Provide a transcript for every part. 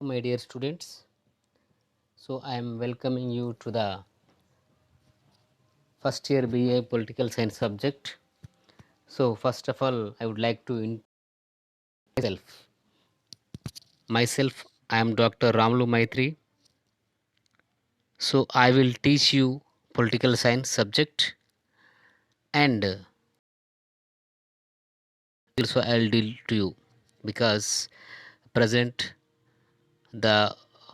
my dear students. So, I am welcoming you to the first year BA Political Science subject. So, first of all, I would like to introduce myself. I am Dr. Ramlu Maitri. So, I will teach you political science subject and also I'll deal to you because present the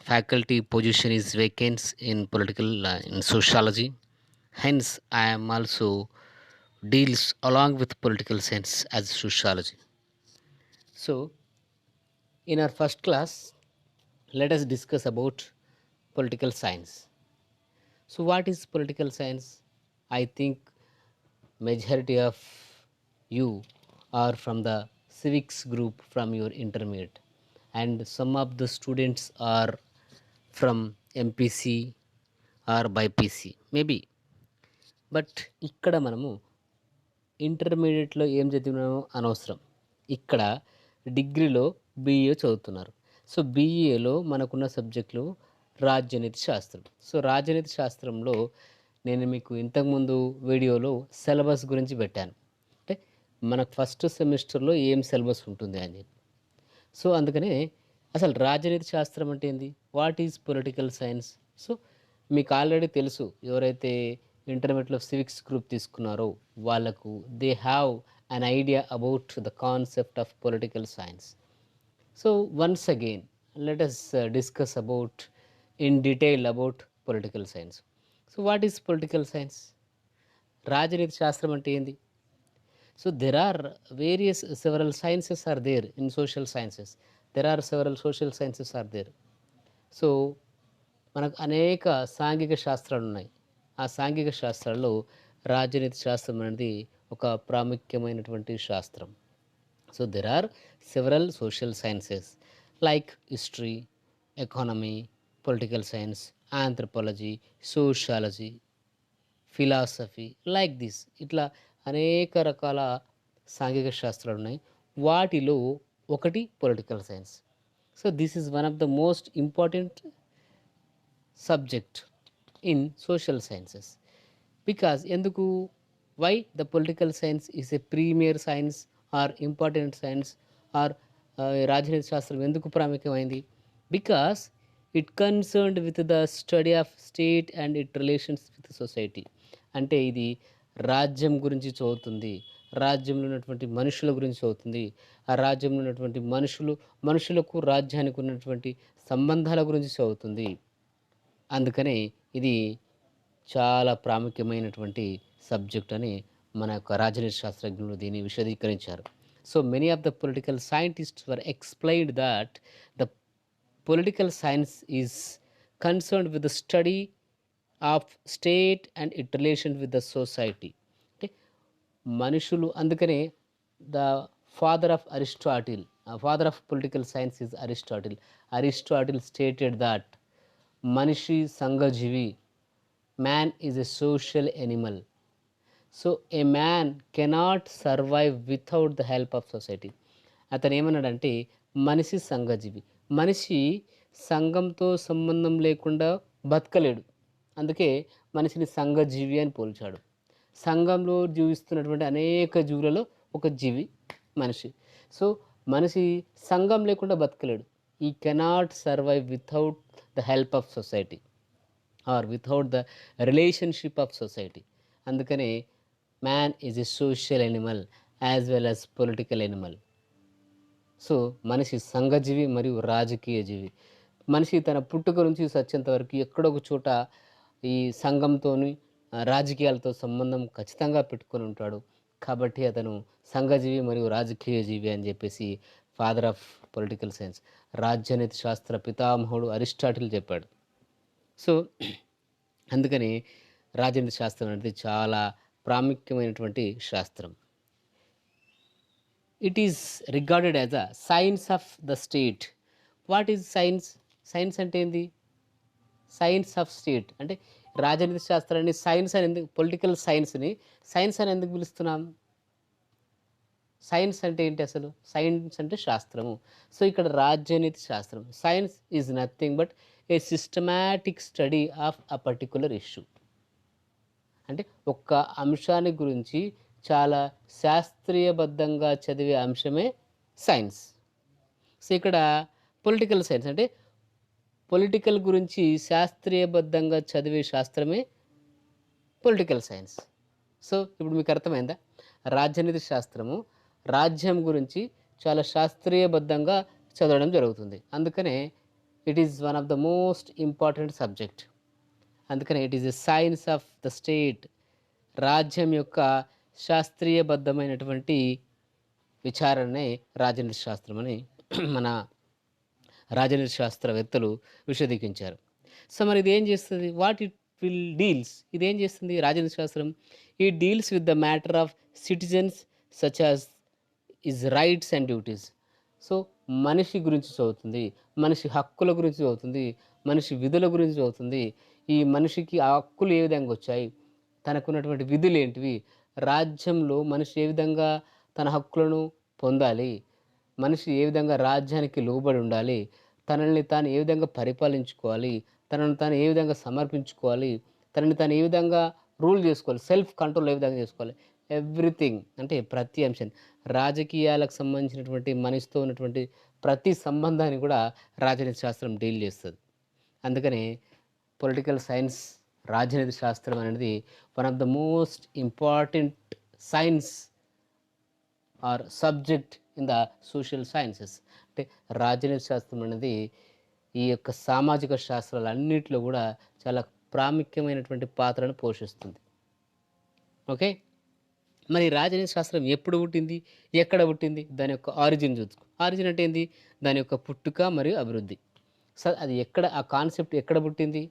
faculty position is vacant in political in sociology. Hence, I am also deals along with political science as sociology. So, in our first class, let us discuss about political science. So, what is political science? I think majority of you are from the civics group from your intermediate, and some of the students are from MPC or BPC, maybe. But ఇక్కడ మనము ఇంటర్మీడియట్లో ఏం చదివినామో అనవసరం. ఇక్కడ డిగ్రీలో BA చదువుతున్నారు. So, బీఏలో మనకున్న సబ్జెక్టులు రాజనీతి శాస్త్రం. సో, రాజనీతి శాస్త్రంలో నేను మీకు ఇంతకుముందు వీడియోలో సిలబస్ గురించి పెట్టాను. అంటే మనకు ఫస్ట్ సెమిస్టర్‌లో ఏం సిలబస్ ఉంటుంది అని చెప్పి. సో, అందుకనే అసలు రాజనీతి శాస్త్రం అంటే ఏంది? What is political science? So, మీకు ఆల్రెడీ తెలుసు. ఎవరైతే ఇంటర్మీడియేట్‌లో సివిక్స్ గ్రూప్ తీసుకున్నారో వాళ్ళకు they have an idea about the concept of political science. So, once again let us discuss about in detail about political science. So, what is political science? రాజనీతి శాస్త్రం అంటే ఏంది? So there are several sciences are there in social sciences. There are several social sciences are there. So, మనకు అనేక సాంఘిక శాస్త్రాలు ఉన్నాయి. ఆ సాంఘిక శాస్త్రాల్లో రాజనీతి శాస్త్రం అనేది ఒక ప్రాముఖ్యమైనటువంటి శాస్త్రం. So, there are several social sciences like history, economy, political science, anthropology, sociology, philosophy like this. ఇట్లా అనేక రకాల సాంఘిక శాస్త్రాలు ఉన్నాయి. వాటిలో ఒకటి political science. So, this is one of the most important subject in social sciences. Because ఎందుకు? Why the political science is a premier science or important science or రాజనీతి శాస్త్రం ఎందుకు ప్రాముఖ్యమైంది? Because it concerned with the study of state and it relations with society. అంటే ఇది రాజ్యం గురించి చదువుతుంది. రాజ్యంలో ఉన్నటువంటి మనుషుల గురించి చదువుతుంది. ఆ రాజ్యంలో ఉన్నటువంటి మనుషులకు రాజ్యానికి ఉన్నటువంటి సంబంధాల గురించి చదువుతుంది. అందుకనే ఇది చాలా ప్రాముఖ్యమైనటువంటి సబ్జెక్ట్ అని మన యొక్క రాజనీతి శాస్త్రజ్ఞులు దీన్ని విశదీకరించారు. So, many of the political scientists were explained that the political science is concerned with the study of state and it relation with the society. అంటే మనుషులు, అందుకనే the father of Aristotle, father of political science is Aristotle. Aristotle stated that మనిషి సంఘజీవి, man is a social animal. So, a man cannot survive without the help of society. అతను ఏమన్నాడంటే మనిషి సంఘజీవి, మనిషి సంఘంతో సంబంధం లేకుండా బతకలేడు. అందుకే మనిషిని సంఘజీవి అని పోల్చాడు. సంఘంలో జీవిస్తున్నటువంటి అనేక జీవులలో ఒక జీవి మనిషి. సో, మనిషి సంఘం లేకుండా బతకలేడు. He cannot survive without the help of society or without the relationship of society. అందుకనే man is a social animal as well as political animal. So, మనిషి సంఘజీవి మరియు రాజకీయ జీవి. మనిషి తన పుట్టుక నుంచి చచ్చేంత వరకు ఎక్కడో ఒక చోట ఈ సంఘంతోని రాజకీయాలతో సంబంధం ఖచ్చితంగా పెట్టుకొని ఉంటాడు. కాబట్టి అతను సంఘజీవి మరియు రాజకీయ జీవి అని చెప్పేసి ఫాదర్ ఆఫ్ పొలిటికల్ సైన్స్, రాజ్యనీతి శాస్త్ర పితామహుడు అరిస్టాటిల్ చెప్పాడు. సో, అందుకని రాజనీతి శాస్త్రం అనేది చాలా ప్రాముఖ్యమైనటువంటి శాస్త్రం. It is regarded as a science of the state. What is science? Science అంటే ఏంది? సైన్స్ ఆఫ్ స్టేట్ అంటే రాజనీతి శాస్త్రాన్ని సైన్స్ అని ఎందుకు, పొలిటికల్ సైన్స్ని సైన్స్ అని ఎందుకు పిలుస్తున్నాం? సైన్స్ అంటే ఏంటి అసలు? సైన్స్ అంటే శాస్త్రము. సో, ఇక్కడ రాజ్యనీతి శాస్త్రం. Science is nothing but A systematic study of a particular issue. అంటే ఒక్క అంశాన్ని గురించి చాలా శాస్త్రీయబద్ధంగా చదివే అంశమే సైన్స్. సో, ఇక్కడ పొలిటికల్ సైన్స్ అంటే పొలిటికల్ గురించి శాస్త్రీయబద్ధంగా చదివే శాస్త్రమే పొలిటికల్ సైన్స్. సో, ఇప్పుడు మీకు అర్థమైందా? రాజ్యనీతి శాస్త్రము రాజ్యం గురించి చాలా శాస్త్రీయబద్ధంగా చదవడం జరుగుతుంది. అందుకనే it is one of the most important subject. అందుకనే it is a science of the state. రాజ్యం యొక్క శాస్త్రీయబద్ధమైనటువంటి విచారణనే రాజనీతి శాస్త్రం అని మన రాజనీతి శాస్త్రవేత్తలు విశదీకరించారు. సో, మరి ఇదేం చేస్తుంది? వాట్ ఇట్ విల్ డీల్స్ ఇదేం చేస్తుంది రాజనీతి శాస్త్రం? ఈ deals with the matter of citizens such as is rights and duties. So, మనిషి గురించి చదువుతుంది, మనిషి హక్కుల గురించి చదువుతుంది, మనిషి విధుల గురించి చదువుతుంది. ఈ మనిషికి ఆ హక్కులు ఏ విధంగా వచ్చాయి, తనకున్నటువంటి విధులు ఏంటివి, రాజ్యంలో మనిషి ఏ విధంగా తన హక్కులను పొందాలి, మనిషి ఏ విధంగా రాజ్యానికి లోబడి ఉండాలి, తనని తాను ఏ విధంగా పరిపాలించుకోవాలి, తనను తాను ఏ విధంగా సమర్పించుకోవాలి, తనని తాను ఏ విధంగా రూల్ చేసుకోవాలి, సెల్ఫ్ కంట్రోల్ ఏ విధంగా చేసుకోవాలి, ఎవ్రీథింగ్ అంటే ప్రతి అంశం రాజకీయాలకు సంబంధించినటువంటి మనిషితో ఉన్నటువంటి ప్రతి సంబంధాన్ని కూడా రాజనీతి శాస్త్రం డీల్ చేస్తుంది. అందుకని పొలిటికల్ సైన్స్ రాజనీతి శాస్త్రం అనేది one of the most important science or subject in the social sciences. అంటే రాజనీతి శాస్త్రం అనేది ఈ యొక్క సామాజిక శాస్త్రాలన్నింటిలో కూడా చాలా ప్రాముఖ్యమైనటువంటి పాత్రను పోషిస్తుంది. ఓకే, మరి రాజనీతి శాస్త్రం ఎప్పుడు పుట్టింది, ఎక్కడ పుట్టింది, దాని యొక్క ఆరిజిన్ చూసుకో. ఆరిజిన్ అంటే ఏంది? దాని యొక్క పుట్టుక మరియు అభివృద్ధి. సో, అది ఎక్కడ, ఆ కాన్సెప్ట్ ఎక్కడ పుట్టింది,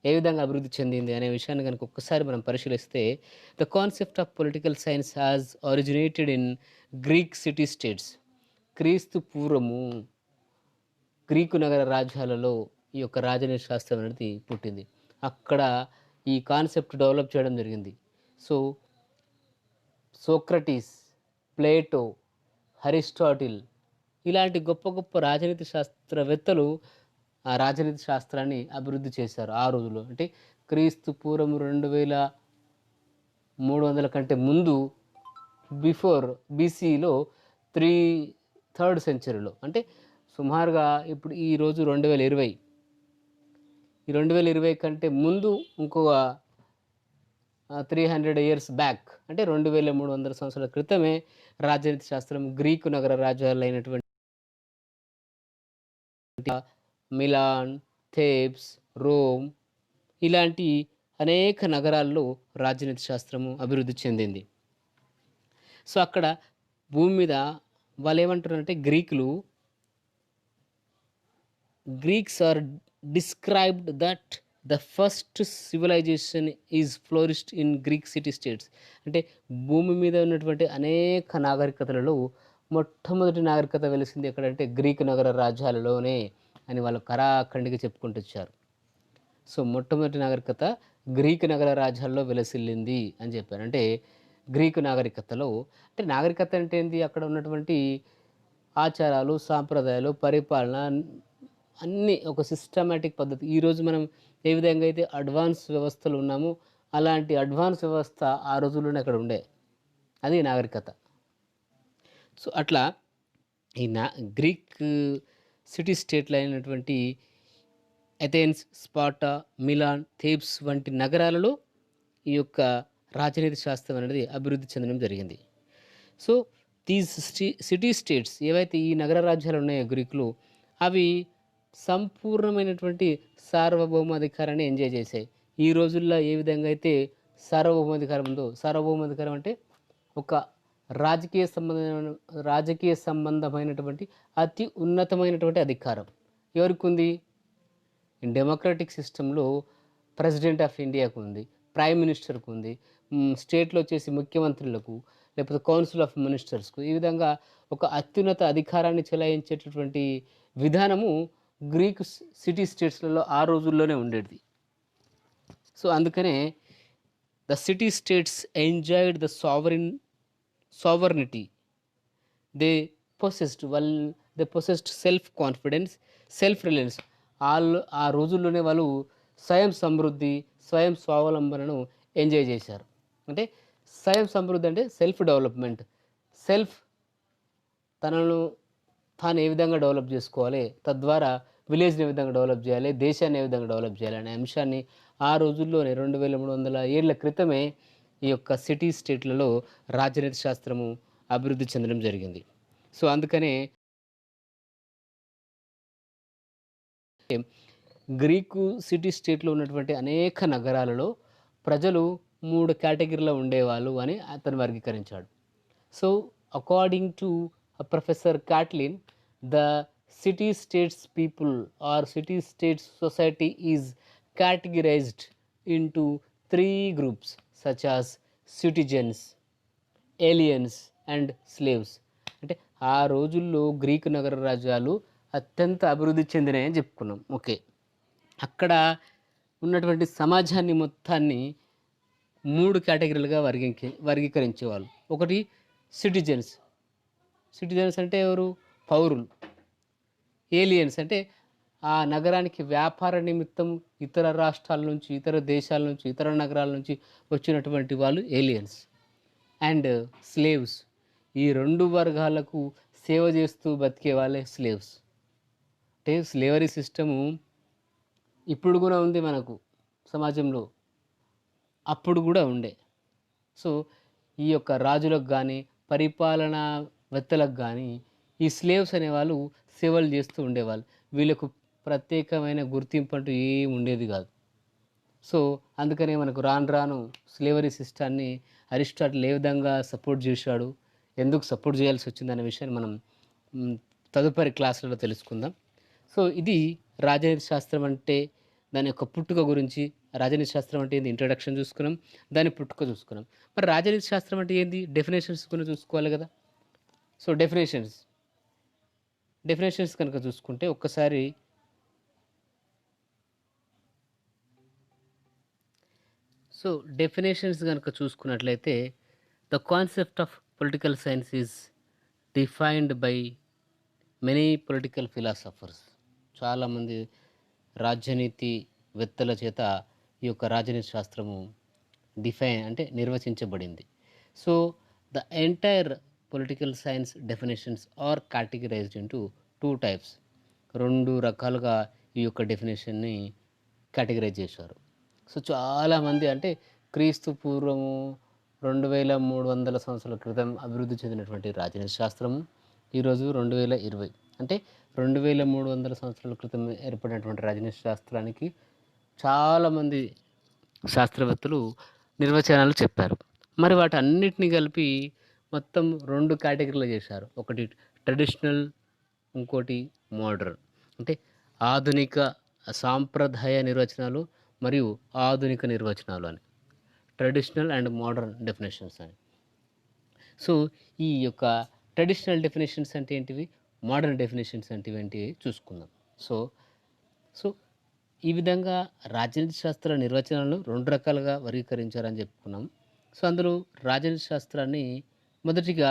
ఏ విధంగా అభివృద్ధి చెందింది అనే విషయాన్ని కనుక ఒక్కసారి మనం పరిశీలిస్తే, the concept of political science has originated in Greek city states. క్రీస్తు పూర్వము గ్రీకు నగర రాజ్యాలలో ఈ యొక్క రాజనీతి శాస్త్రం అనేది పుట్టింది. అక్కడ ఈ కాన్సెప్ట్ డెవలప్ చేయడం జరిగింది. సో, సోక్రటీస్, ప్లేటో, అరిస్టాటిల్ ఇలాంటి గొప్ప గొప్ప రాజనీతి శాస్త్రవేత్తలు ఆ రాజనీతి శాస్త్రాన్ని అభివృద్ధి చేశారు ఆ రోజుల్లో. అంటే క్రీస్తు పూర్వం 2300 కంటే ముందు, బిఫోర్ బీసీలో 3rd సెంచరీలో, అంటే సుమారుగా ఇప్పుడు ఈరోజు 2020, ఈ 2020 కంటే ముందు ఇంకొక 300 ఇయర్స్ బ్యాక్, అంటే 2300 సంవత్సరాల క్రితమే రాజనీతి శాస్త్రం గ్రీకు నగర రాజ్యాలైనటువంటి మిలాన్, థేబ్స్, రోమ్ ఇలాంటి అనేక నగరాల్లో రాజనీతి శాస్త్రము అభివృద్ధి చెందింది. సో, అక్కడ భూమి మీద వాళ్ళు ఏమంటారంటే Greeks are described that the first civilization is flourished in Greek city states. అంటే భూమి మీద ఉన్నటువంటి అనేక నాగరికతలలో మొట్టమొదటి నాగరికత వెలిసింది ఎక్కడంటే గ్రీకు నగర రాజ్యాలలోనే అని వాళ్ళు కరాఖండిగా చెప్పుకుంటూ వచ్చారు. సో, మొట్టమొదటి నాగరికత గ్రీకు నగర రాజ్యాల్లో వెలసిల్లింది అని చెప్పారు. అంటే గ్రీకు నాగరికతలో, అంటే నాగరికత అంటే ఏంది, అక్కడ ఉన్నటువంటి ఆచారాలు, సాంప్రదాయాలు, పరిపాలన అన్నీ ఒక సిస్టమాటిక్ పద్ధతి. ఈరోజు మనం ఏ విధంగా అయితే అడ్వాన్స్ వ్యవస్థలు ఉన్నామో అలాంటి అడ్వాన్స్ వ్యవస్థ ఆ రోజుల్లోనే అక్కడ ఉండే. అది నాగరికత. సో, అట్లా ఈ గ్రీక్ సిటీ స్టేట్లు అయినటువంటి అథెన్స్, స్పార్టా, మిలాన్, థేబ్స్ వంటి నగరాలలో ఈ యొక్క రాజనీతి శాస్త్రం అనేది అభివృద్ధి చెందడం జరిగింది. సో, దీస్ సిటీ స్టేట్స్ ఏవైతే ఈ నగర రాజ్యాలు ఉన్నాయో గ్రీకులు, అవి సంపూర్ణమైనటువంటి సార్వభౌమాధికారాన్ని ఎంజాయ్ చేశాయి. ఈ రోజుల్లో ఏ విధంగా అయితే సార్వభౌమాధికారం ఉందో, సార్వభౌమాధికారం అంటే ఒక రాజకీయ సంబంధమైనటువంటి అతి ఉన్నతమైనటువంటి అధికారం ఎవరికి ఉంది? డెమోక్రటిక్ సిస్టంలో ప్రెసిడెంట్ ఆఫ్ ఇండియాకు ఉంది, ప్రైమ్ మినిస్టర్కు ఉంది, స్టేట్లో వచ్చేసి ముఖ్యమంత్రులకు, లేకపోతే కౌన్సిల్ ఆఫ్ మినిస్టర్స్కు, ఈ విధంగా ఒక అత్యున్నత అధికారాన్ని చెలాయించేటటువంటి విధానము గ్రీక్ సిటీ స్టేట్స్లలో ఆ రోజుల్లోనే ఉండేది. సో, అందుకనే the city states enjoyed the sovereignty they they possessed self confidence, self Reliance. ఆళ్ళు ఆ రోజుల్లోనే వాళ్ళు స్వయం సమృద్ధి, స్వయం స్వావలంబనను ఎంజాయ్ చేశారు. అంటే స్వయం సమృద్ధి అంటే సెల్ఫ్ డెవలప్‌మెంట్. సెల్ఫ్ తనను తాను ఏ విధంగా డెవలప్ జేసుకోవాలి, తద్వారా విలేజ్‌ని ఏ విధంగా డెవలప్ జేయాలి, దేశాన్ని ఏ విధంగా డెవలప్ జేయాలి అనే అంశాన్ని ఆ రోజుల్లోనే 2300 ఏళ్ల క్రితమే ఈ యొక్క సిటీ స్టేట్‌లలో రాజనీతి శాస్త్రము అభివృద్ధి చెందడం జరిగింది. సో, అందుకనే గ్రీకు సిటీ స్టేట్‌లో ఉన్నటువంటి అనేక నగరాలలో ప్రజలు 3 కేటగిరీలో ఉండేవాళ్ళు అని అతను వర్గీకరించాడు. So, according to Professor Catlin, the city states people or city states society is categorized into three groups such as citizens, aliens and slaves. అంటే ఆ రోజుల్లో గ్రీకు నగర రాజ్యాలు అత్యంత అభివృద్ధి చెందినాయని చెప్పుకున్నాం. ఓకే. అక్కడ ఉన్నటువంటి సమాజాన్ని మొత్తాన్ని 3 కేటగిరీలుగా వర్గీకరించేవాళ్ళు. ఒకటి సిటిజన్స్. సిటిజన్స్ అంటే ఎవరు? పౌరులు. ఏలియన్స్ అంటే ఆ నగరానికి వ్యాపార నిమిత్తం ఇతర రాష్ట్రాల నుంచి, ఇతర దేశాల నుంచి, ఇతర నగరాల నుంచి వచ్చినటువంటి వాళ్ళు ఏలియన్స్. And slaves. ఈ 2 వర్గాలకు సేవ చేస్తూ బతికే వాళ్ళే స్లేవ్స్. అంటే స్లేవరీ సిస్టము ఇప్పుడు గూడా ఉంది మనకు సమాజంలో. అప్పుడు గూడా ఉండే. సో, ఈ యొక్క రాజులకు గానీ, పరిపాలనావేత్తలకు గానీ, ఈ స్లేవ్స్ అనేవాళ్ళు సేవలు చేస్తూ ఉండేవాళ్ళు. వీళ్ళకు ప్రత్యేకమైన గుర్తింపంటూ ఏమి ఉండేది గాదు. సో, అందుకనే మనకు రాను రాను స్లేవరీ సిస్టాన్ని అరిస్టాటిల్ ఏ విధంగా సపోర్ట్ జేశాడు, ఎందుకు సపోర్ట్ జేయాల్సొచ్చిందనే విషయాన్ని మనం హ్మ్, తదుపరి క్లాసులలో తెలుసుకుందాం. సో, ఇది రాజనీతి శాస్త్రం అంటే దాని యొక్క పుట్టుక గురించి, రాజనీతి శాస్త్రం అంటే ఏంది ఇంట్రడక్షన్ చూసుకున్నాం. దాని పుట్టుక చూసుకున్నాం. మరి రాజనీతి శాస్త్రం అంటే ఏంది? డెఫినేషన్స్ కూడా చూసుకోవాలి గదా! సో, డెఫినేషన్స్ కనుక చూసుకుంటే ఒక్కసారి సో, డెఫినేషన్స్ గనుక చూసుకున్నట్లయితే the concept of political science is defined by many political philosophers. చాలామంది రాజ్యనీతివేత్తల చేత ఈ యొక్క రాజనీతి శాస్త్రము డిఫైన్ అంటే నిర్వచించబడింది. So, the entire political science definitions are categorised into 2 types. 2 రకాలుగా ఈ యొక్క డెఫినేషన్‌ని కేటగరైజ్ చేశారు. సో, చాలామంది అంటే క్రీస్తు పూర్వము 2300 సంవత్సరాల క్రితం అభివృద్ధి చెందినటువంటి రాజనీతి శాస్త్రము ఈరోజు 2020 అంటే 2300 సంవత్సరాల క్రితం ఏర్పడినటువంటి రాజనీతి శాస్త్రానికి చాలామంది శాస్త్రవేత్తలు నిర్వచనాలు చెప్పారు. మరి వాటన్నిటిని కలిపి మొత్తం 2 కేటగిరీలు చేశారు. ఒకటి ట్రెడిషనల్, ఇంకోటి మోడర్న్. అంటే ఆధునిక, సాంప్రదాయ నిర్వచనాలు మరియు ఆధునిక నిర్వచనాలు అని. ట్రెడిషనల్ అండ్ మోడర్న్ డెఫినిషన్స్ అని. సో, ఈ యొక్క ట్రెడిషనల్ డెఫినిషన్స్ అంటే ఏంటివి? మోడర్న్ డెఫినిషన్స్ అంటే ఏంటివి చూసుకుందాం. సో, సో ఈ విధంగా రాజనీతి శాస్త్ర నిర్వచనాలను 2 రకాలుగా వర్గీకరించారని చెప్పుకున్నాం. సో, అందులో రాజనీతి శాస్త్రాన్ని మొదటిగా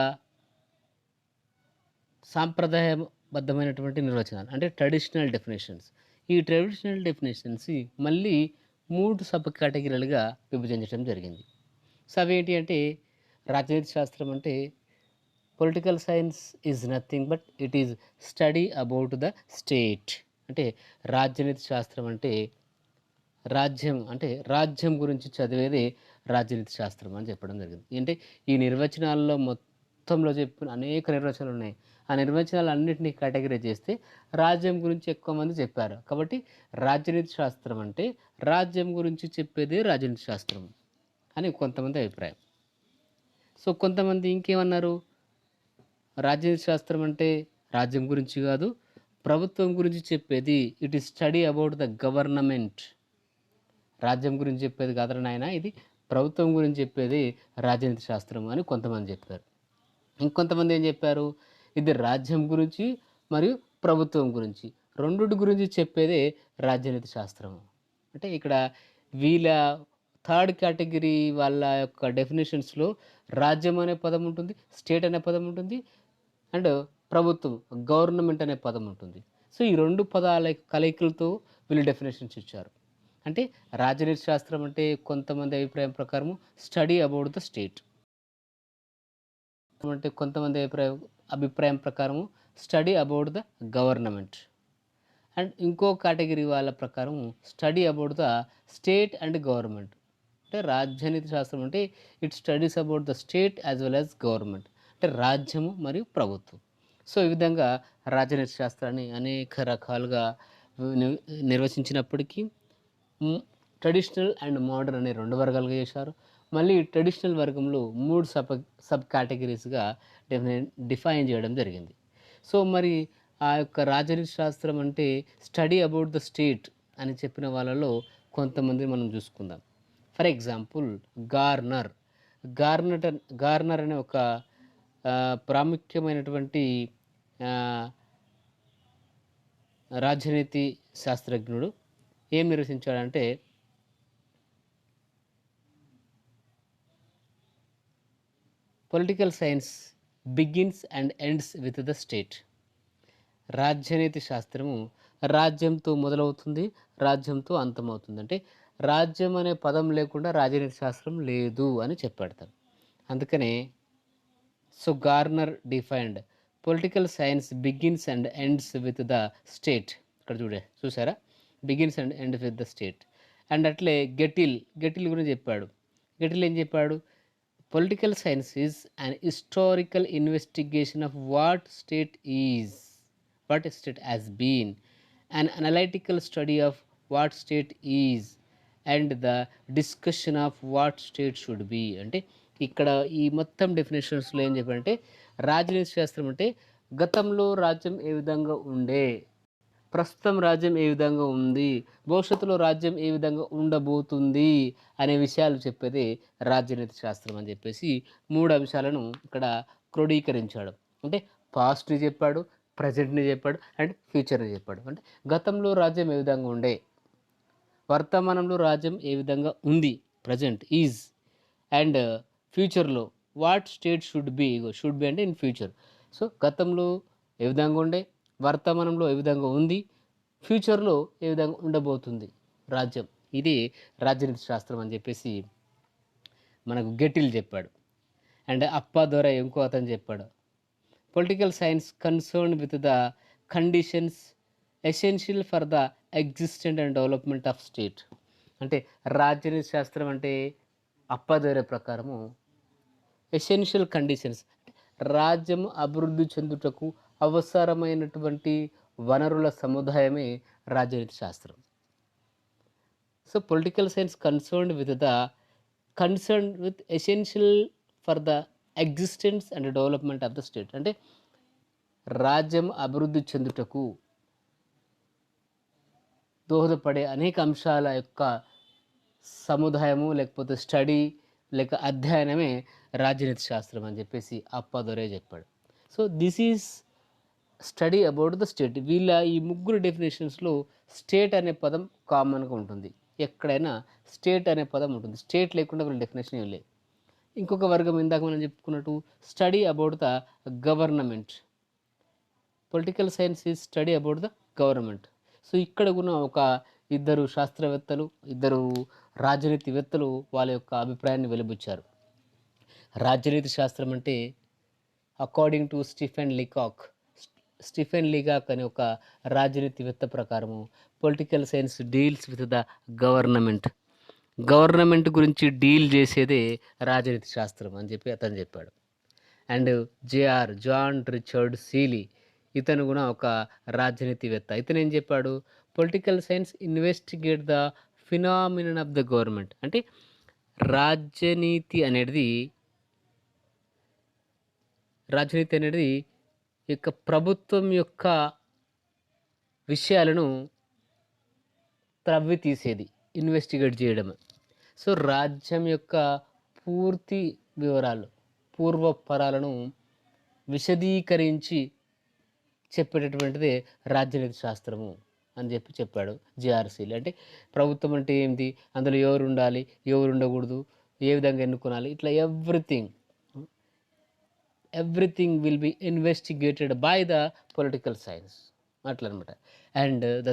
సాంప్రదాయబద్ధమైనటువంటి నిర్వచనాలు అంటే ట్రెడిషనల్ డెఫినిషన్స్. ఈ ట్రెడిషనల్ డెఫినిషన్స్ మళ్ళీ 3 సబ్ కేటగిరీలుగా విభజించడం జరిగింది. సో, అవేంటి అంటే రాజనీతి శాస్త్రం అంటే political science is nothing but it is study about the state. అంటే రాజనీతి శాస్త్రం అంటే రాజ్యం గురించి చదివేదే రాజనీతి శాస్త్రం అని చెప్పడం జరిగింది. అంటే ఈ నిర్వచనాల్లో మొత్తంలో చెప్పిన అనేక నిర్వచనాలు ఉన్నాయి. ఆ నిర్వచనాలన్నిటిని కేటగరైజ్ చేస్తే రాజ్యం గురించి ఎక్కువ మంది చెప్పారు. కాబట్టి రాజనీతి శాస్త్రం అంటే రాజ్యం గురించి చెప్పేదే రాజనీతి శాస్త్రం అని కొంతమంది అభిప్రాయం. సో, కొంతమంది ఇంకేమన్నారు? రాజనీతి శాస్త్రం అంటే రాజ్యం గురించి కాదు, ప్రభుత్వం గురించి చెప్పేది. It is study about the government. రాజ్యం గురించి చెప్పేది కాదురా నాయనా, ఇది ప్రభుత్వం గురించి చెప్పేది రాజనీతి శాస్త్రం అని కొంతమంది చెప్పారు. ఇంకొంతమంది ఏం చెప్పారు? ఇది రాజ్యం గురించి మరియు ప్రభుత్వం గురించి రెండిటి గురించి చెప్పేదే రాజనీతి శాస్త్రం. అంటే ఇక్కడ వీళ్ళ థర్డ్ కేటగిరీ వాళ్ళ యొక్క డెఫినేషన్స్‌లో రాజ్యం అనే పదం ఉంటుంది, స్టేట్ అనే పదం ఉంటుంది, అండ్ ప్రభుత్వం గవర్నమెంట్ అనే పదం ఉంటుంది. సో ఈ 2 పదాల కలయికలతో వీళ్ళు డెఫినేషన్స్ ఇచ్చారు. అంటే రాజనీతి శాస్త్రం అంటే కొంతమంది అభిప్రాయం ప్రకారము స్టడీ అబౌట్ ద స్టేట్. అంటే కొంతమంది అభిప్రాయం ప్రకారము study about the government. And ఇంకో కేటగిరీ వాళ్ళ ప్రకారం study about the state and government. అంటే రాజ్యనీతి శాస్త్రం అంటే it studies about the state as well as government. అంటే రాజ్యము మరియు ప్రభుత్వం. సో ఈ విధంగా రాజనీతి శాస్త్రాన్ని అనేక రకాలుగా ని- నిర్వచించినప్పటికీ ట్రెడిషనల్ అండ్ మోడర్న్ అనే 2 వర్గాలుగా చేశారు. మళ్ళీ ట్రెడిషనల్ వర్గంలో 3 సబ్ కేటగిరీస్గా డిఫైన్ చేయడం జరిగింది. సో మరి ఆ యొక్క రాజనీతి శాస్త్రం అంటే స్టడీ అబౌట్ ద స్టేట్ అని చెప్పిన వాళ్ళలో కొంతమంది మనం చూసుకుందాం. For example Garner. Garner Garner అనే ఒక ప్రాముఖ్యమైనటువంటి ఆ, రాజనీతి శాస్త్రజ్ఞుడు ఏం నిర్వచించాడంటే political science begins and ends with the state. రాజ్యనీతి శాస్త్రము రాజ్యంతో మొదలవుతుంది, రాజ్యంతో అంతమవుతుంది. అంటే రాజ్యం అనే పదం లేకుండా రాజనీతి శాస్త్రం లేదు అని చెప్పాడు తను. అందుకనే so garner defined political science begins and ends with the state. ఇక్కడ చూసారా, begins and end with the state. And అట్లే గెటిల్ గురించి చెప్పాడు. గెటిల్ ఏం చెప్పాడు? Political science is an historical investigation of what state has been, an analytical study of what state is, and the discussion of what state should be. అంటే ఇక్కడ ఈ మొత్తం డెఫినేషన్స్లో ఏం చెప్పారంటే రాజనీతి శాస్త్రం అంటే గతంలో రాజ్యం ఏ విధంగా ఉండే, ప్రస్తుతం రాజ్యం ఏ విధంగా ఉంది, భవిష్యత్తులో రాజ్యం ఏ విధంగా ఉండబోతుంది అనే విషయాలు చెప్పేది రాజనీతి శాస్త్రం అని చెప్పేసి 3 అంశాలను ఇక్కడ క్రోడీకరించాడు. అంటే పాస్ట్ని చెప్పాడు, ప్రజెంట్ని చెప్పాడు అండ్ ఫ్యూచర్ని చెప్పాడు. అంటే గతంలో రాజ్యం ఏ విధంగా ఉండే, వర్తమానంలో రాజ్యం ఏ విధంగా ఉంది, ప్రజెంట్ ఈజ్, అండ్ ఫ్యూచర్లో వాట్ స్టేట్ షుడ్ బి అంటే ఇన్ ఫ్యూచర్. సో గతంలో ఏ విధంగా ఉండే, వర్తమానంలో ఏ విధంగా ఉంది, ఫ్యూచర్లో ఏ విధంగా ఉండబోతుంది రాజ్యం. ఇది రాజనీతి శాస్త్రం అని చెప్పేసి మనకు గెటిల్ చెప్పాడు. అండ్ అప్పాదొర ఇంకో అతను చెప్పాడు, political science concern with the conditions essential for the existent and development of state. అంటే రాజనీతి శాస్త్రం అంటే అప్పదొర ప్రకారము ఎసెన్షియల్ కండిషన్స్, రాజ్యం అభివృద్ధి చెందుటకు అవసరమైనటువంటి వనరుల సముదాయమే రాజనీతి శాస్త్రం. So political science concern with essential for the existence and development of the state. అంటే రాజ్యం అభివృద్ధి చెందుటకు దోహదపడే అనేక అంశాల యొక్క సముదాయము లేకపోతే స్టడీ లేక అధ్యయనమే రాజనీతి శాస్త్రం అని చెప్పేసి అప్పాదొరే చెప్పాడు. So this is study about the state. వీళ్ళ ఈ ముగ్గురు డెఫినేషన్స్లో స్టేట్ అనే పదం కామన్గా ఉంటుంది. ఎక్కడైనా స్టేట్ అనే పదం ఉంటుంది, స్టేట్ లేకుండా వీళ్ళ డెఫినేషన్ ఏం లేదు. ఇంకొక వర్గం ఇందాక మనం చెప్పుకున్నట్టు study about the government. Political science is study about the government. So ఇక్కడ ఉన్న ఒక ఇద్దరు శాస్త్రవేత్తలు, ఇద్దరు రాజనీతివేత్తలు వాళ్ళ యొక్క అభిప్రాయాన్ని వెలిబుచ్చారు. రాజనీతి శాస్త్రం అంటే అకార్డింగ్ టు స్టీఫెన్ లీకాక్ అనే ఒక రాజనీతివేత్త ప్రకారము political science deals with the government గురించి డీల్ చేసేదే రాజనీతి శాస్త్రం అని చెప్పి అతను చెప్పాడు. అండ్ జాన్ రిచర్డ్ సీలీ, ఇతను కూడా ఒక రాజనీతివేత్త. ఇతను ఏం చెప్పాడు? Political science investigate the phenomenon of the government. అంటే రాజనీతి అనేది యొక్క ప్రభుత్వం యొక్క విషయాలను త్రవ్వి తీసేది, ఇన్వెస్టిగేట్ చేయడం. సో రాజ్యం యొక్క పూర్తి వివరాలు, పూర్వపరాలను విశదీకరించి చెప్పేటటువంటిదే రాజనీతి శాస్త్రము అని చెప్పాడు జిఆర్సీలు. అంటే ప్రభుత్వం అంటే ఏంటి, అందులో ఎవరు ఉండాలి, ఎవరు ఉండకూడదు, ఏ విధంగా ఎన్నుకోవాలి, ఇట్లా everything everything will be investigated by the political science అట్లా అనమాట. అండ్ ద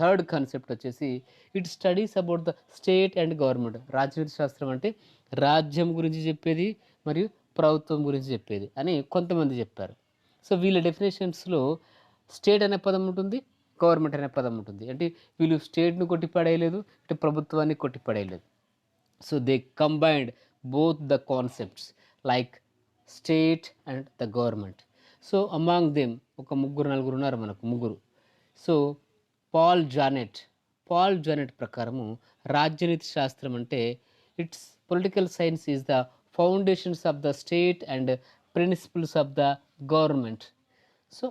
థర్డ్ కాన్సెప్ట్ వచ్చేసి it studies about the state and government. రాజనీతి శాస్త్రం అంటే రాజ్యం గురించి చెప్పేది మరియు ప్రభుత్వం గురించి చెప్పేది అని కొంతమంది చెప్పారు. సో వీళ్ళ డెఫినేషన్స్లో స్టేట్ అనే పదం ఉంటుంది, గవర్నమెంట్ అనే పదం ఉంటుంది. అంటే వీళ్ళు స్టేట్ను కొట్టిపడేయలేదు, ఇటు ప్రభుత్వాన్ని కొట్టిపడేయలేదు. So they combined both the concepts like state and the government. So among them ఒక ముగ్గురు నలుగురు ఉన్నారు మనకు ముగ్గురు. సో పాల్ జానెట్ ప్రకారము రాజ్యనీతి శాస్త్రం అంటే it's political science is the foundations of the state and principles of the government. So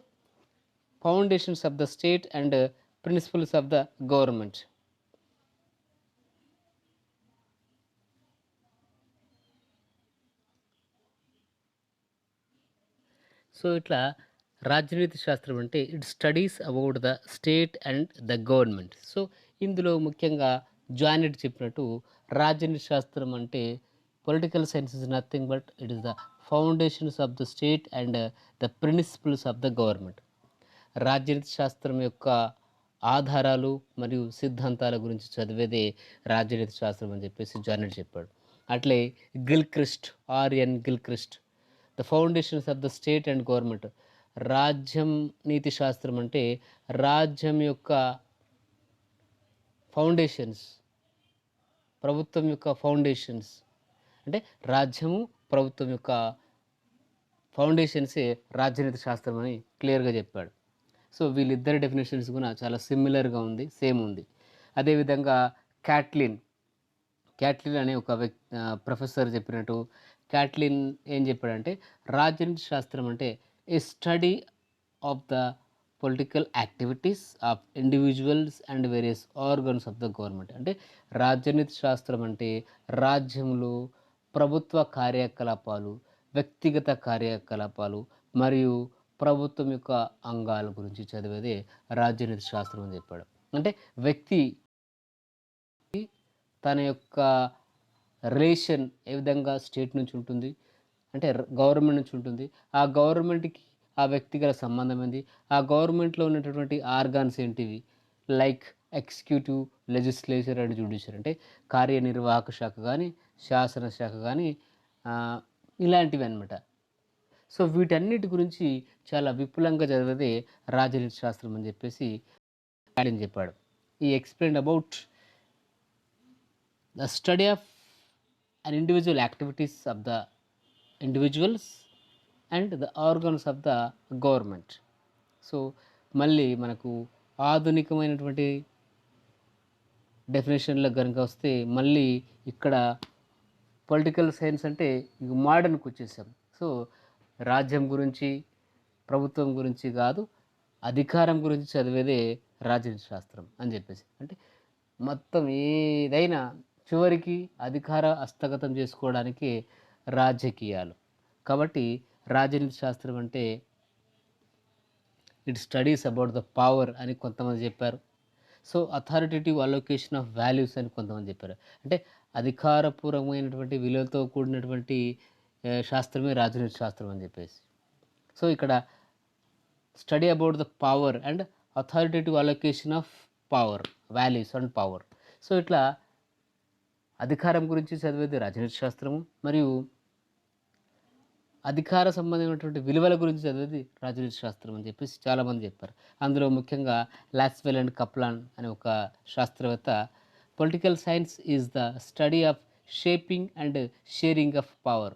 foundations of the state and principles of the government. So ఇట్లా రాజనీతి శాస్త్రం అంటే it studies about the state and the government. So ఇందులో ముఖ్యంగా Janet చెప్పినట్టు రాజనీతి శాస్త్రం అంటే political science is nothing but it is the foundations of the state and the principles of the government. రాజనీతి శాస్త్రం యొక్క ఆధారాలు మరియు సిద్ధాంతాల గురించి చదివేదే రాజనీతి శాస్త్రం అని చెప్పేసి జానెట్ చెప్పాడు. అట్లే RN Gilchrist the foundations of the state and government. రాజ్యం నీతి శాస్త్రం అంటే రాజ్యం యొక్క ఫౌండేషన్స్, ప్రభుత్వం యొక్క ఫౌండేషన్స్ అంటే రాజ్యము ప్రభుత్వం యొక్క ఫౌండేషన్సే రాజ్యనీతి శాస్త్రం అని క్లియర్గా చెప్పాడు. సో వీళ్ళిద్దరి డెఫినేషన్స్ కూడా చాలా సిమిలర్గా ఉంది, సేమ్ ఉంది. అదేవిధంగా క్యాట్లిన్ అనే ఒక ప్రొఫెసర్ చెప్పినట్టు క్యాట్లిన్ ఏం చెప్పాడంటే రాజనీతి శాస్త్రం అంటే a study of the political activities of individuals and various organs of the government. అంటే రాజనీతి శాస్త్రం అంటే రాజ్యంలో ప్రభుత్వ కార్యకలాపాలు, వ్యక్తిగత కార్యకలాపాలు మరియు ప్రభుత్వం యొక్క అంగాల గురించి చదివేదే రాజనీతి శాస్త్రం అని చెప్పాడు. అంటే వ్యక్తి తన యొక్క రిలేషన్ ఏ విధంగా స్టేట్ నుంచి ఉంటుంది అంటే గవర్నమెంట్ నుంచి ఉంటుంది, ఆ గవర్నమెంట్కి ఆ వ్యక్తి గల సంబంధం ఏంది, ఆ గవర్నమెంట్లో ఉన్నటువంటి ఆర్గాన్స్ ఏంటివి, లైక్ ఎగ్జిక్యూటివ్, లెజిస్లేచర్ అండ్ జ్యుడిషియర్ అంటే కార్యనిర్వాహక శాఖ కానీ శాసనశాఖ కానీ ఇలాంటివి అనమాట. సో వీటన్నిటి గురించి చాలా విపులంగా చదివేదే రాజనీతి శాస్త్రం అని చెప్పేసి ఆయన చెప్పాడు. ఈ explain about the study of an individual activities of the individuals and the organs of the government. So మళ్ళీ మనకు ఆధునికమైనటువంటి డెఫినేషన్లో కనుక వస్తే మళ్ళీ ఇక్కడ పొలిటికల్ సైన్స్ అంటే ఇక మోడర్న్కి వచ్చేసాం. సో రాజ్యం గురించి ప్రభుత్వం గురించి కాదు, అధికారం గురించి చదివేదే రాజనీతి శాస్త్రం అని చెప్పేసి. అంటే మొత్తం ఏదైనా చివరికి అధికార హస్తగతం చేసుకోవడానికి రాజకీయాలు. కాబట్టి రాజనీతి శాస్త్రం అంటే it studies about the power అని కొంతమంది చెప్పారు. So authoritative allocation of values అని కొంతమంది చెప్పారు. అంటే అధికారపూర్వమైనటువంటి విలువలతో కూడినటువంటి శాస్త్రమే రాజనీతి శాస్త్రం అని చెప్పేసి. సో ఇక్కడ study about the power and authoritative allocation of power, values and power. So ఇట్లా అధికారం గురించి చదివేది రాజనీతి శాస్త్రము మరియు అధికార సంబంధమైనటువంటి విలువల గురించి చదివేది రాజనీతి శాస్త్రం అని చెప్పేసి చాలామంది చెప్పారు. అందులో ముఖ్యంగా లాస్వెల్ అండ్ కప్లాన్ అనే ఒక శాస్త్రవేత్త political science is the study of shaping and sharing of power.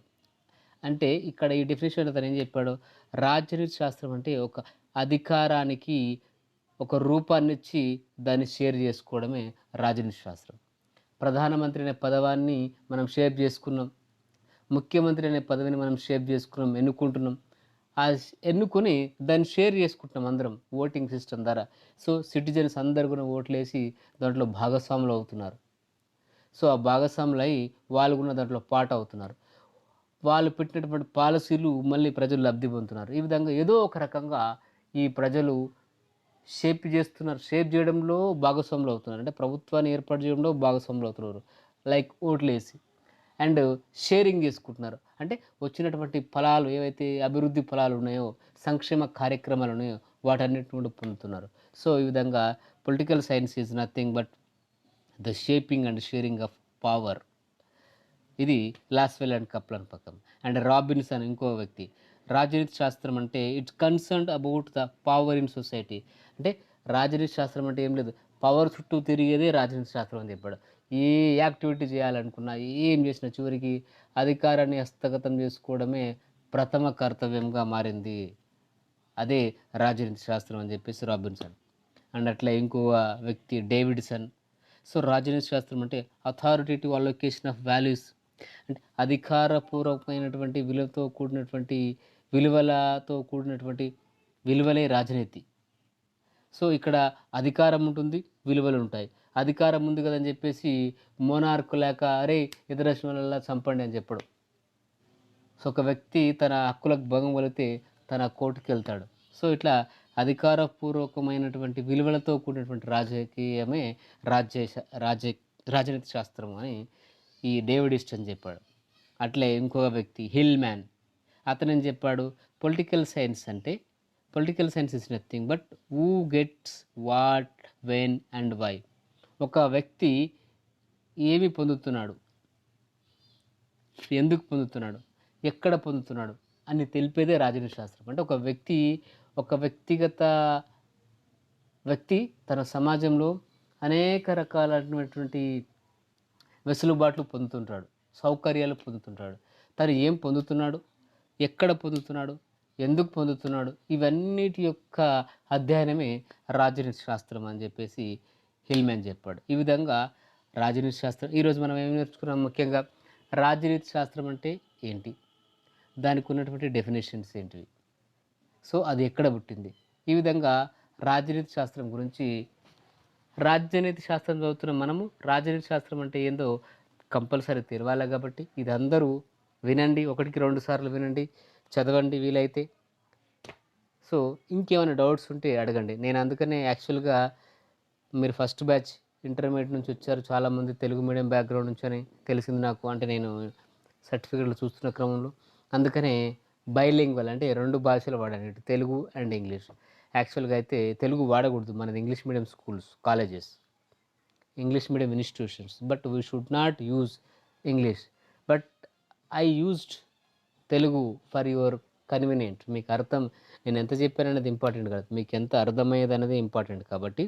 అంటే ఇక్కడ ఈ డెఫినేషన్ అతను ఏం చెప్పాడు, రాజనీతి శాస్త్రం అంటే ఒక అధికారానికి ఒక రూపాన్ని ఇచ్చి దాన్ని షేర్ చేసుకోవడమే రాజనీతి శాస్త్రం. ప్రధానమంత్రి అనే పదవాన్ని మనం షేప్ చేసుకున్నాం, ముఖ్యమంత్రి అనే పదవిని మనం షేప్ చేసుకున్నాం, ఎన్నుకుంటున్నాం. ఆ ఎన్నుకొని దాన్ని షేర్ చేసుకుంటున్నాం అందరం ఓటింగ్ సిస్టమ్ ద్వారా. సో సిటిజన్స్ అందరు కూడా ఓట్లు వేసి దాంట్లో భాగస్వాములు అవుతున్నారు. సో ఆ భాగస్వాములు అయి వాళ్ళు కూడా దాంట్లో పాట అవుతున్నారు. వాళ్ళు పెట్టినటువంటి పాలసీలు మళ్ళీ ప్రజలు లబ్ధి పొందుతున్నారు. ఈ విధంగా ఏదో ఒక రకంగా ఈ ప్రజలు షేప్ చేయడంలో భాగస్వాములు అవుతున్నారు. అంటే ప్రభుత్వాన్ని ఏర్పాటు చేయడంలో భాగస్వాములు అవుతున్నారు, లైక్ ఓట్లు వేసి. అండ్ షేరింగ్ చేసుకుంటున్నారు. అంటే వచ్చినటువంటి ఫలాలు ఏవైతే అభివృద్ధి ఫలాలు ఉన్నాయో, సంక్షేమ కార్యక్రమాలు ఉన్నాయో వాటన్నిటిని కూడా పొందుతున్నారు. సో, ఈ విధంగా political science is nothing but the shaping and sharing of power. ఇది లాస్వెల్ అండ్ కప్లన్ పక్కం. అండ్ రాబిన్సన్ ఇంకో వ్యక్తి. రాజనీతి శాస్త్రం అంటే it's concerned about the power in society. అంటే రాజనీతి శాస్త్రం అంటే ఏం లేదు. పవర్ చుట్టూ తిరిగేదే రాజనీతి శాస్త్రం అని చెప్పాడు. ఏ యాక్టివిటీ చేయాలనుకున్నా, ఏం చేసినా చివరికి అధికారాన్ని హస్తగతం చేసుకోవడమే ప్రథమ కర్తవ్యంగా మారింది. అదే రాజనీతి శాస్త్రం అని చెప్పేసి రాబిన్సన్. అండ్ అట్లా ఇంకో వ్యక్తి డేవిడ్సన్. సో, రాజనీతి శాస్త్రం అంటే అథారిటేటివ్ అలొకేషన్ ఆఫ్ వాల్యూస్. అంటే అధికారపూర్వకమైనటువంటి విలువలతో కూడినటువంటి విలువలే రాజనీతి. సో, ఇక్కడ అధికారం ఉంటుంది, విలువలు ఉంటాయి. అధికారం ఉంది కదని చెప్పేసి మోనార్క్ లేక అరేయ్! ఎదురొచ్చిన వాళ్ళలా చంపండి అని చెప్పడు. సో, ఒక వ్యక్తి తన హక్కులకు భంగం కలిగితే తన కోర్టుకెళ్తాడు. సో, ఇట్లా అధికారపూర్వకమైనటువంటి విలువలతో కూడినటువంటి రాజకీయమే రాజ్య రాజ్య రాజనీతి శాస్త్రం అని ఈ డేవిడ్ ఈస్టన్ చెప్పాడు. అట్లే ఇంకొక వ్యక్తి హిల్‌మ్యాన్. అతనేం చెప్పాడు, political science is nothing but who gets what, when and why. ఒక వ్యక్తి ఏమి పొందుతున్నాడు, ఎందుకు పొందుతున్నాడు, ఎక్కడ పొందుతున్నాడు అని తెలిపేదే రాజనీతి శాస్త్రం. అంటే ఒక వ్యక్తి తన సమాజంలో అనేక రకాలైనటువంటి వెసులుబాట్లు పొందుతుంటాడు, సౌకర్యాలు పొందుతుంటాడు. తను ఏం పొందుతున్నాడు, ఎక్కడ పొందుతున్నాడు, ఎందుకు పొందుతున్నాడు, ఇవన్నిటి యొక్క అధ్యయనమే రాజనీతి శాస్త్రం అని చెప్పేసి హిల్‌మ్యాన్ చెప్పాడు. ఈ విధంగా రాజనీతి శాస్త్రం ఈరోజు మనం ఏం నేర్చుకున్నాం ముఖ్యంగా రాజనీతి శాస్త్రం అంటే ఏంటి? దానికి ఉన్నటువంటి డెఫినేషన్స్ ఏంటివి? సో, అది ఎక్కడ పుట్టింది? ఈ విధంగా రాజనీతి శాస్త్రం గురించి రాజనీతి శాస్త్రం చదువుతున్న మనము రాజనీతి శాస్త్రం అంటే ఏందో కంపల్సరీ తెలవాలి కాబట్టి ఇది అందరూ వినండి. 1కి 2 సార్లు వినండి, చదవండి వీలైతే. సో, ఇంకేమైనా డౌట్స్ ఉంటే అడగండి. నేను అందుకనే యాక్చువల్‌గా మీరు ఫస్ట్ బ్యాచ్ ఇంటర్మీడియేట్ నుంచి వచ్చారు చాలామంది తెలుగు మీడియం బ్యాక్‌గ్రౌండ్ నుంచి అని తెలిసింది నాకు. అంటే నేను సర్టిఫికేట్లు చూస్తున్న క్రమంలో. అందుకనే బైలింగ్వల్ అంటే 2 భాషలు వాడాను. ఇటు తెలుగు అండ్ ఇంగ్లీష్. యాక్చువల్‌గా అయితే తెలుగు వాడకూడదు. మనది English medium schools, colleges, English medium institutions. But we should not use English. But I used Telugu for your convenient. మీకు అర్థం నేను ఎంత చెప్పాననేది ఇంపార్టెంట్ కాదు. మీకు ఎంత అర్థమయ్యేదనేది ఇంపార్టెంట్. కాబట్టి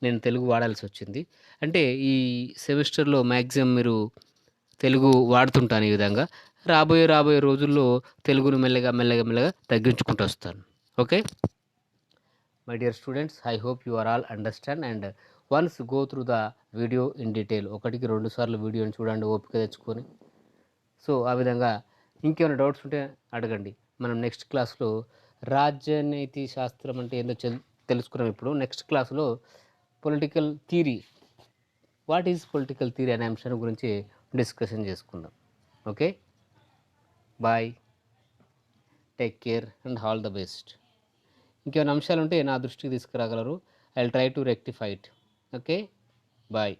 నేను తెలుగు వాడాల్సి వచ్చింది. అంటే ఈ సెమిస్టర్‌లో మాక్సిమం మీరు తెలుగు వాడుతుంటాను ఈ విధంగా. రాబోయే రోజుల్లో తెలుగును మెల్లగా తగ్గించుకుంటూ వస్తాను. Okay. My dear students, I hope you are all understand and once go through the video in detail. 1కి 2 సార్లు వీడియోని చూడండి ఓపిక తెచ్చుకొని. సో, ఆ విధంగా ఇంకేమైనా డౌట్స్ ఉంటే అడగండి. మనం నెక్స్ట్ క్లాస్‌లో రాజనీతి శాస్త్రం అంటే ఏందో తెలుసుకున్నాం ఇప్పుడు. నెక్స్ట్ క్లాస్‌లో political theory, what is political theory అనే అంశం గురించి డిస్కషన్ చేసుకుందాం. Okay. Bye. Take care and all the best. ఇంకేమైనా అంశాలుంటే నా దృష్టికి తీసుకురాగలరు. I will try to rectify it. Okay. Bye.